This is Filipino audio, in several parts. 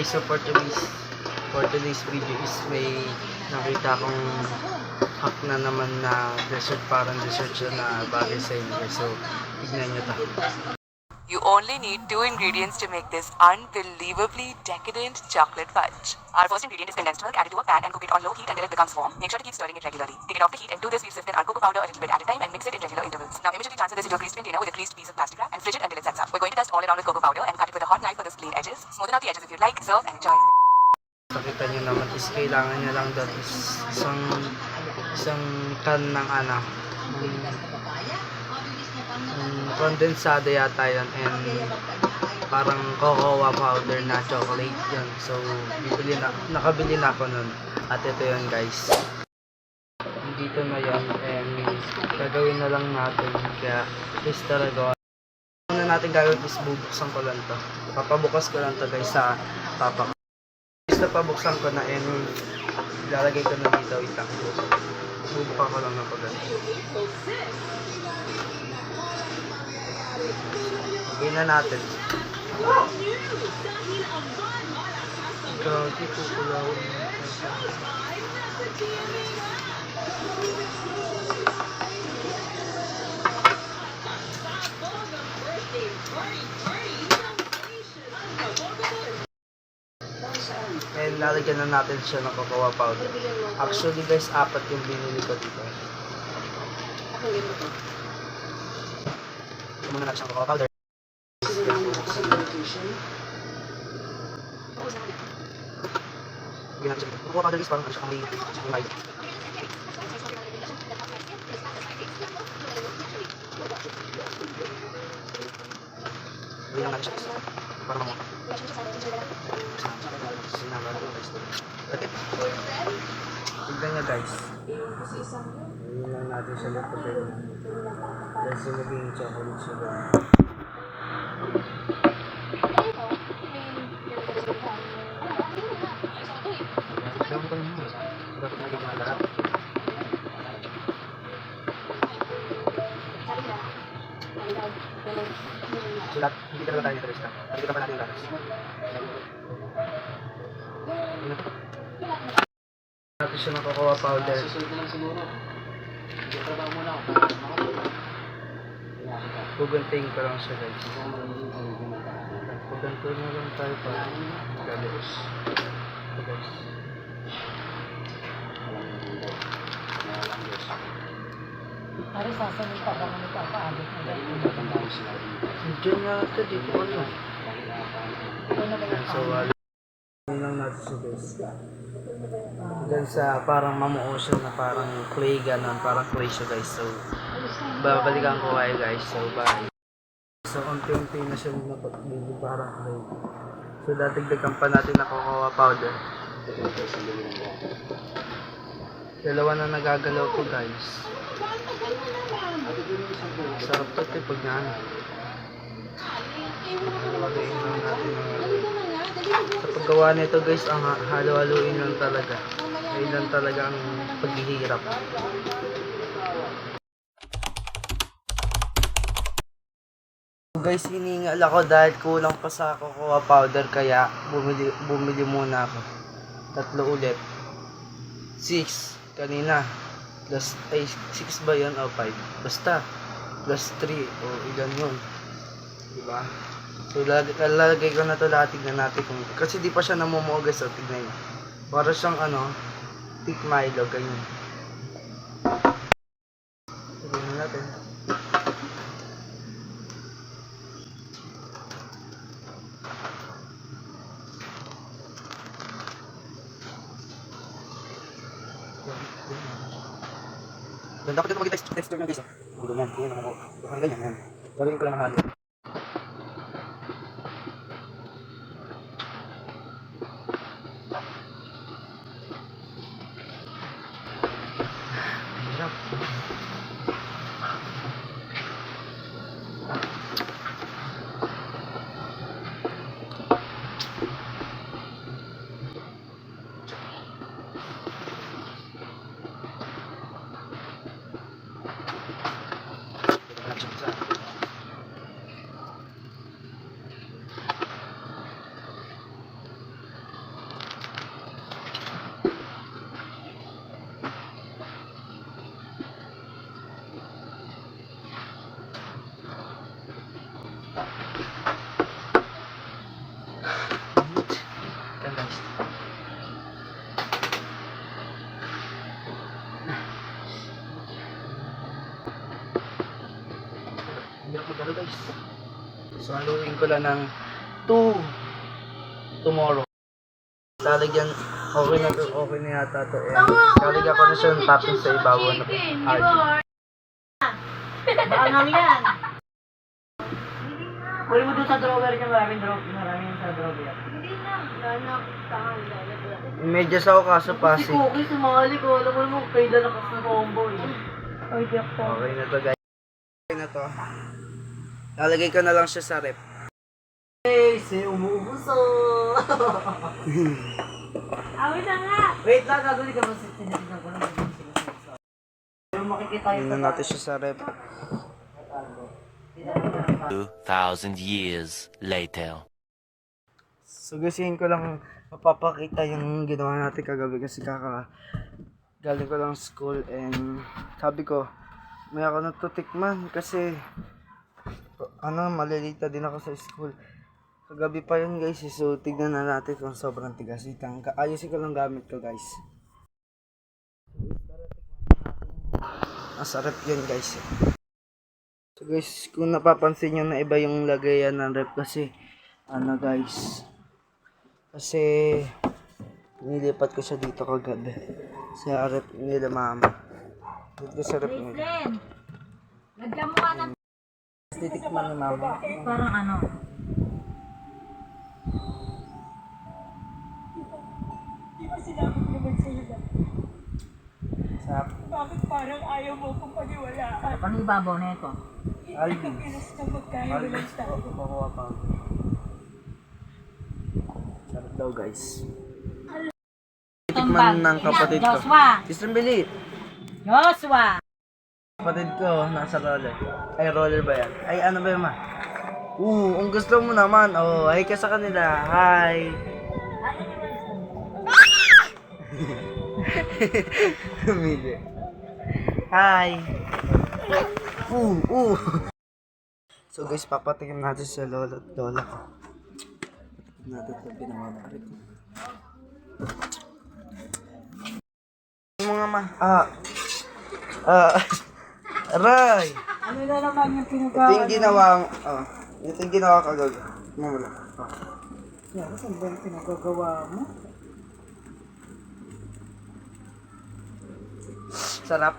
So for today's video is may nakita akong hack na naman na dessert, parang dessert siya na bagay sa inyo guys. So tignan nyo ta. You only need 2 ingredients to make this unbelievably decadent chocolate fudge. Our first ingredient is condensed milk. Add it to a pan and cook it on low heat until it becomes warm. Make sure to keep stirring it regularly. Take it off the heat and do this. We've sifted our cocoa powder a little bit at a time and mix it in regular intervals. Now immediately transfer this into a greased container with a greased piece of plastic wrap and fridge it until it sets up. We're going to dust all around with cocoa powder and cut it with a hot knife for the clean edges. Smoothen out the edges if you'd like. Serve and enjoy. Nakita nyo naman is kailangan nyo lang doon is isang can ng kondensado yata yan and parang cocoa powder na chocolate yan. So nakabili na ako nun at ito yun guys, dito na yan and gagawin na lang natin, kaya please talaga una natin gagawin is bubuksan ko lang to, papabukas ko lang to guys sa papa ko. Is napabuksan ko na and ilalagay ko na dito, itang bubukan ko lang na po guys. Gawin na natin. Gagi po pulaw. And lalagyan na natin siya ng cocoa powder. Actually guys, 4 yung binili ko dito. Ito muna natin siyang cocoa powder. Cocoa powder is parang ano siya kung may lang natin siya parang mamuka. Tignan nyo guys, hindi lang natin siya lututin kasi naging chocolate siya doon. Dapat ko naman dapat naging malahat. So hindi talaga tayo nito lang, hindi ka pa natin lakas. Natin siya ng cocoa powder. Puganting ko lang siya guys. Puganto na lang tayo para galis. Ito guys. Hari sasanin pa ba kami papaabot na gano'n? Diyan nga ito, dito ano. So, lang natin siya guys. Diyan sa parang mamuo siya na parang clay ganon, parang clay siya guys. So, babalikan ko kayo guys. So, bye. So, unti-unti na siya napagbibi parang clay. So, datigdagan pa natin na cocoa powder. Dalawa na nagagalaw ko guys. Sarap to ito pag na halo-haluin lang natin sa paggawa nito guys. Ang halo-haluin lang talaga, ayun lang talaga ang paghihirap. Guys, hiningal ako dahil kulang pa sa cocoa powder kaya bumili muna ako 3 ulit. 6 kanina plus 6 ba yan o 5 basta plus 3 o ilan yun, diba? So lalagay ko na to lahat. Tignan natin kung kasi di pa siya namumuo guys. So tignan nyo, para siyang thick Milo ganyan. Tignan natin. Dapat ito mag-texture nyo guys. Ganyan, ganyan. Gawin ko lang ang halo. Hirap. Yan guys. Hindi ako magano guys. So haluin ko lang ng 2 tomorrow. Lalagyan, okay na yata to. Lalagyan ko na siya ng topping sa ibabaw na Baangang yan. Huli mo doon sa drawer niya, maraming sa drawer. Hindi na. Lanak. Tangan. Lanak. Medyas ako kaso Si pasi. Cookie, sumali ko. Alam mo naman, kayo lakas na combo eh. Ay, di ako. Okay na to guys. Okay na to. Lalagay ko na lang siya sa rep. Hey, si umuubuso. Awit na nga. Wait lang, gagawin ka ba sa tinitignan ko lang. Pero makikita Tingnan yung natin siya sa rep. 2,000 years later. So gusin ko lang mapapakita yung ginawa natin kagabi kasi galing ko lang school and sabi ko may ako natutikman kasi malilita din ako sa school. Kagabi pa yun guys, so tignan na natin kung sobrang tigas. Ayusin ko lang gamit ko guys. Sarap yun guys. So guys, kung napapansin nyo na iba yung lagayan ng rep kasi guys, kasi nilipat ko siya dito kagabi sa rep nila mama. Dito sa rep nila. Friend. Lagyan mo ka ng Titikman ni mama. parang ano. Sarap. Ano yung babaw na ito? Alvin. Alvin. Kukuha pa ako. Sarap daw guys. Tikman ng kapatid ko. Joshua! Sister Billy. Joshua! Kapatid ko, nasa roller. Ay, roller ba yan? Ay, ano ba yun ma? Ang gusto mo naman. Oh, hi ka sa kanila. Hi. Humili. Hi. So guys, papatikim natin sa lola at lola ko. Patikim natin ito pinamamari ko. Mga ma. Aray. Ano na naman yung Ito pinagawa? yung ginawa, ito yung ginawa kagad. Mamula. Yan, saan ba yung pinagagawa mo? Sarap.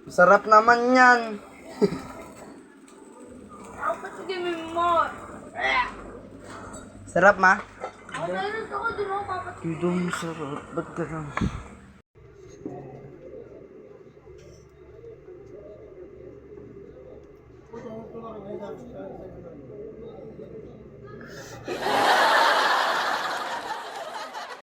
Sarap naman yan. Ako patigimin mo. Sarap ma? Ako meron ako din ako papat. Tidong sarap. Ba't ka lang?